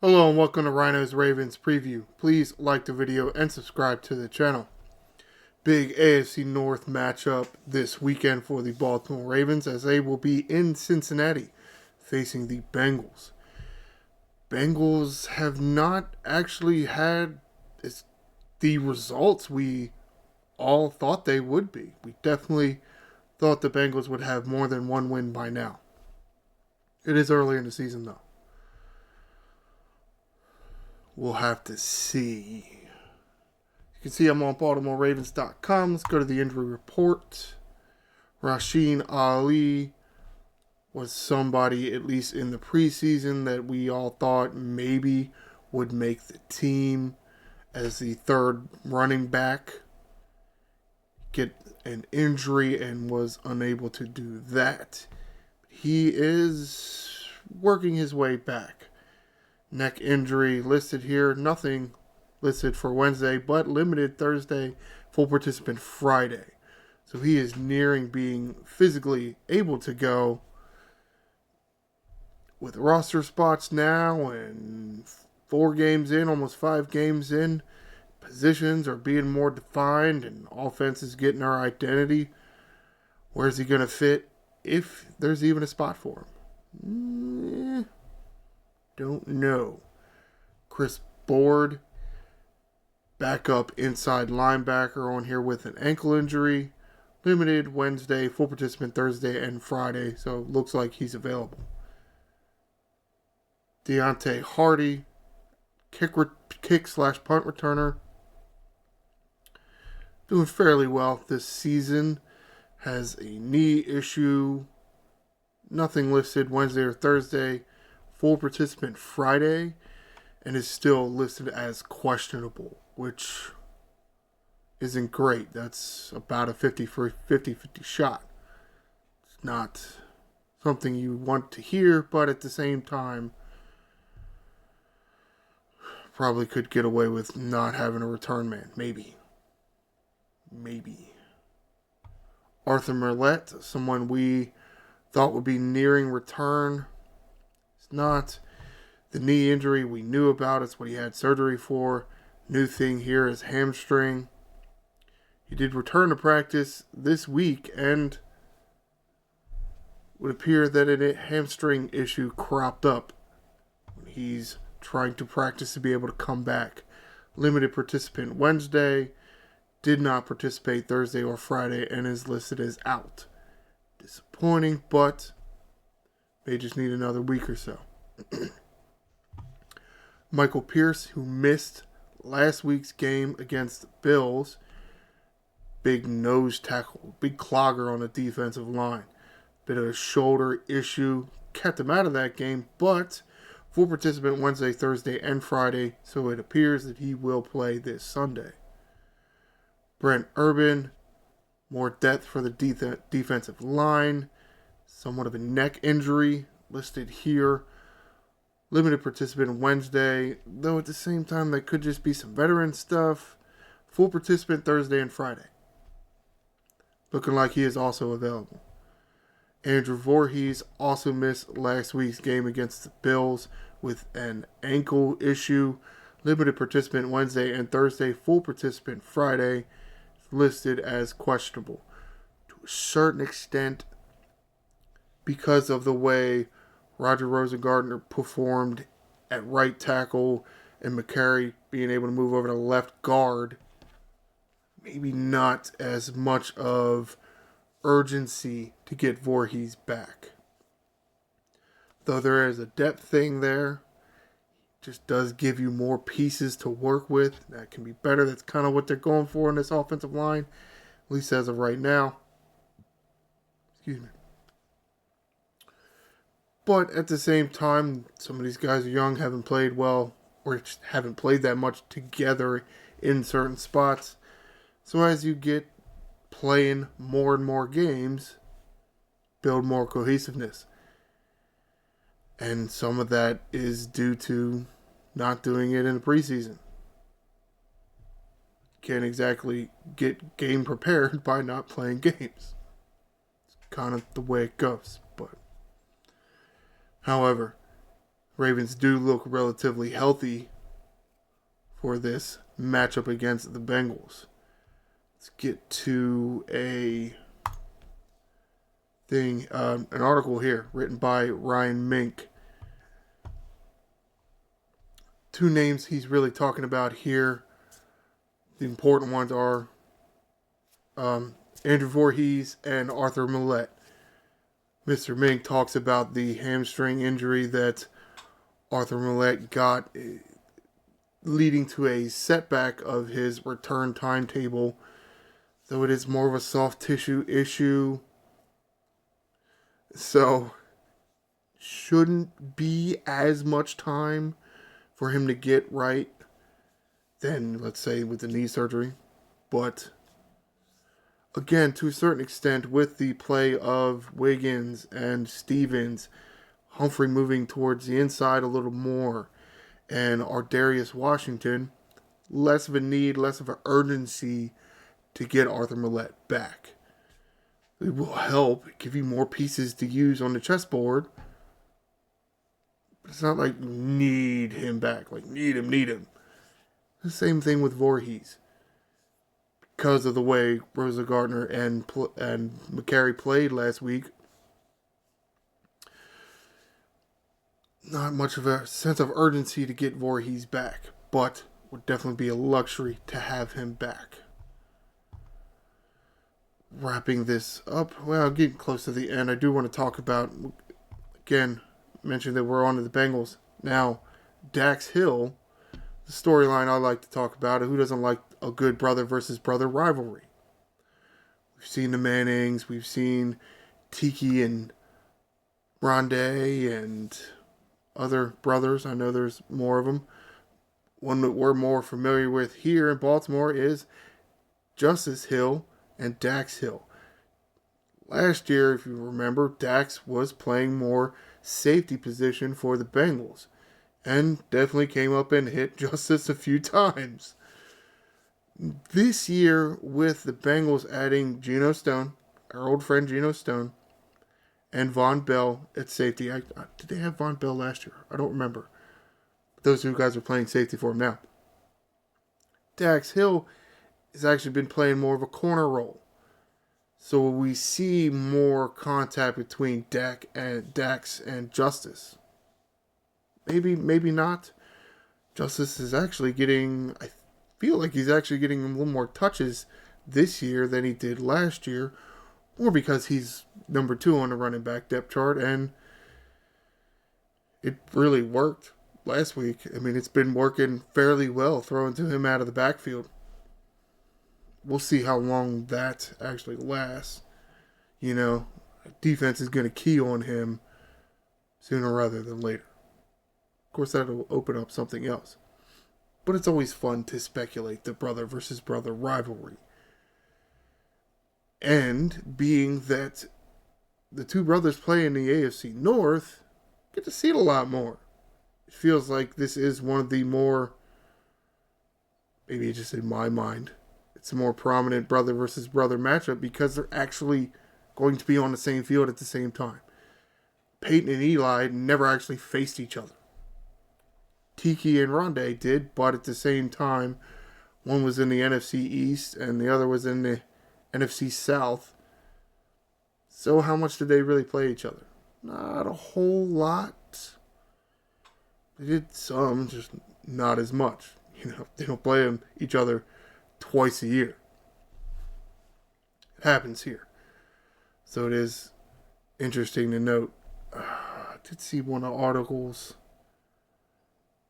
Hello and welcome to Ryno's Ravens preview. Please like the video and subscribe to the channel. Big AFC North matchup this weekend for the Baltimore Ravens as they will be in Cincinnati facing the Bengals. Bengals have not actually had the results we all thought they would be. We definitely thought the Bengals would have more than one win by now. It is early in the season though. We'll have to see. You can see I'm on BaltimoreRavens.com. Let's go to the injury report. Rasheen Ali was somebody, at least in the preseason, that we all thought maybe would make the team as the third running back. Get an injury and was unable to do that. He is working his way back. Neck injury listed here. Nothing listed for Wednesday, but limited Thursday, full participant Friday. So he is nearing being physically able to go with roster spots now and 4 games in, almost 5 games in. Positions are being more defined and offense is getting our identity. Where's he going to fit if there's even a spot for him? Don't know. Chris Board, backup inside linebacker on here with an ankle injury. Limited Wednesday, full participant Thursday and Friday, so looks like he's available. Deontay Hardy, kick/punt returner. Doing fairly well this season. Has a knee issue. Nothing listed Wednesday or Thursday. Full participant Friday, and is still listed as questionable, which isn't great. That's about a 50-50 shot. It's not something you want to hear, but at the same time, probably could get away with not having a return man. Maybe. Arthur Merlette, someone we thought would be nearing return. Not the knee injury we knew about. It's what he had surgery for. New thing here is hamstring. He did return to practice this week and would appear that a hamstring issue cropped up when he's trying to practice to be able to come back. Limited participant Wednesday. Did not participate Thursday or Friday and is listed as out. Disappointing, but they just need another week or so. Michael Pierce, who missed last week's game against the Bills. Big nose tackle, big clogger on the defensive line. Bit of a shoulder issue. Kept him out of that game, but full participant Wednesday, Thursday, and Friday, so it appears that he will play this Sunday. Brent Urban, more depth for the defensive line. Somewhat of a neck injury listed here. Limited participant Wednesday, though at the same time that could just be some veteran stuff. Full participant Thursday and Friday. Looking like he is also available. Andrew Voorhees also missed last week's game against the Bills with an ankle issue. Limited participant Wednesday and Thursday. Full participant Friday. Listed as questionable. To a certain extent, because of the way Roger Rosengartner performed at right tackle and McCary being able to move over to left guard, maybe not as much of urgency to get Voorhees back. Though there is a depth thing there, just does give you more pieces to work with. That can be better. That's kind of what they're going for in this offensive line, at least as of right now. Excuse me. But at the same time, some of these guys are young, haven't played well, or just haven't played that much together in certain spots. So as you get playing more and more games, build more cohesiveness. And some of that is due to not doing it in the preseason. Can't exactly get game prepared by not playing games. It's kind of the way it goes. But, however, Ravens do look relatively healthy for this matchup against the Bengals. Let's get to an article here written by Ryno. Two names he's really talking about here. The important ones are Andrew Voorhees and Arthur Millette. Mr. Mink talks about the hamstring injury that Arthur Millette got, leading to a setback of his return timetable, though it is more of a soft tissue issue. So, shouldn't be as much time for him to get right than, let's say, with the knee surgery. But, again, to a certain extent, with the play of Wiggins and Stevens, Humphrey moving towards the inside a little more, and Ardarius Washington, less of a need, less of an urgency to get Arthur Millette back. It will help give you more pieces to use on the chessboard. But it's not like need him back, like need him. The same thing with Voorhees. Because of the way Rosa Gardner and McCary played last week, not much of a sense of urgency to get Voorhees back, but would definitely be a luxury to have him back. Wrapping this up, well, getting close to the end, I do want to talk about, again, mention that we're on to the Bengals. Now, Dax Hill, the storyline I like to talk about, who doesn't like a good brother versus brother rivalry? We've seen the Mannings, we've seen Tiki and Rondé and other brothers. I know there's more of them. One that we're more familiar with here in Baltimore is Justice Hill and Dax Hill. Last year, if you remember, Dax was playing more safety position for the Bengals and definitely came up and hit Justice a few times. This year, with the Bengals adding Geno Stone, our old friend Geno Stone, and Von Bell at safety. Did they have Von Bell last year? I don't remember. Those two guys are playing safety for him now. Dax Hill has actually been playing more of a corner role. So we see more contact between Dax and Justice. Maybe not. Justice is actually getting, I feel like he's actually getting a little more touches this year than he did last year. Or because he's number 2 on the running back depth chart, and it really worked last week. I mean, it's been working fairly well, throwing to him out of the backfield. We'll see how long that actually lasts. You know, defense is going to key on him sooner rather than later. Of course, that'll open up something else. But it's always fun to speculate the brother versus brother rivalry. And being that the two brothers play in the AFC North, get to see it a lot more. It feels like this is one of the more, maybe just in my mind, it's a more prominent brother versus brother matchup because they're actually going to be on the same field at the same time. Peyton and Eli never actually faced each other. Tiki and Rondé did, but at the same time, one was in the NFC East and the other was in the NFC South. So how much did they really play each other? Not a whole lot. They did some, just not as much. You know, they don't play each other twice a year. It happens here. So it is interesting to note. I did see one of the articles.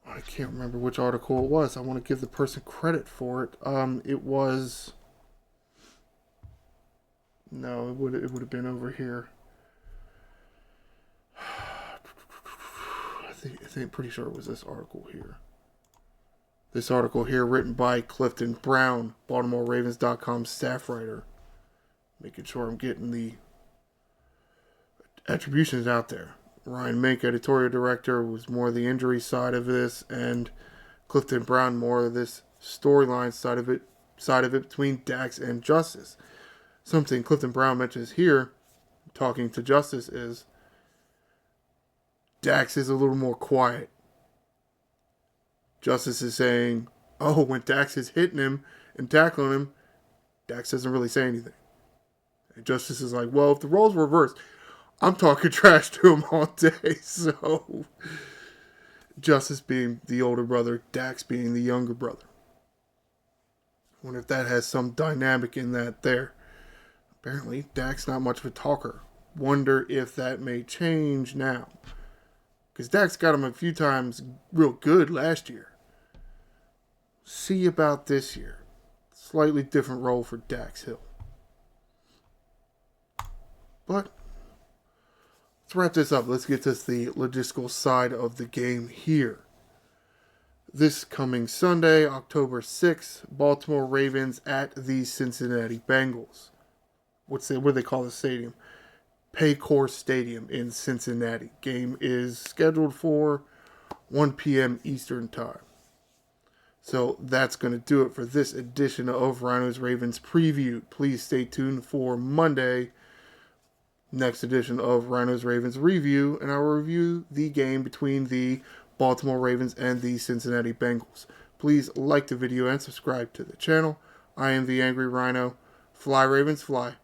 I can't remember which article it was. I want to give the person credit for it. It was... No, it would have been over here. I think pretty sure it was this article here. This article here written by Clifton Brown, BaltimoreRavens.com staff writer. Making sure I'm getting the attributions out there. Ryan Mink, editorial director, was more the injury side of this, and Clifton Brown more of this storyline side of it between Dax and Justice. Something Clifton Brown mentions here, talking to Justice, is Dax is a little more quiet. Justice is saying, oh, when Dax is hitting him and tackling him, Dax doesn't really say anything. And Justice is like, well, if the roles were reversed, I'm talking trash to him all day. So, Justice being the older brother, Dax being the younger brother. I wonder if that has some dynamic in that there. Apparently, Dax not much of a talker. Wonder if that may change now. Because Dax got him a few times real good last year. See about this year. Slightly different role for Dax Hill. But let's wrap this up. Let's get to the logistical side of the game here. This coming Sunday, October 6th, Baltimore Ravens at the Cincinnati Bengals. What do they call the stadium? Paycor Stadium in Cincinnati. Game is scheduled for 1 p.m. Eastern Time. So that's going to do it for this edition of Ryno's Ravens Preview. Please stay tuned for Monday, next edition of Ryno's Ravens Review, and I will review the game between the Baltimore Ravens and the Cincinnati Bengals. Please like the video and subscribe to the channel. I am the Angry Ryno. Fly Ravens, fly.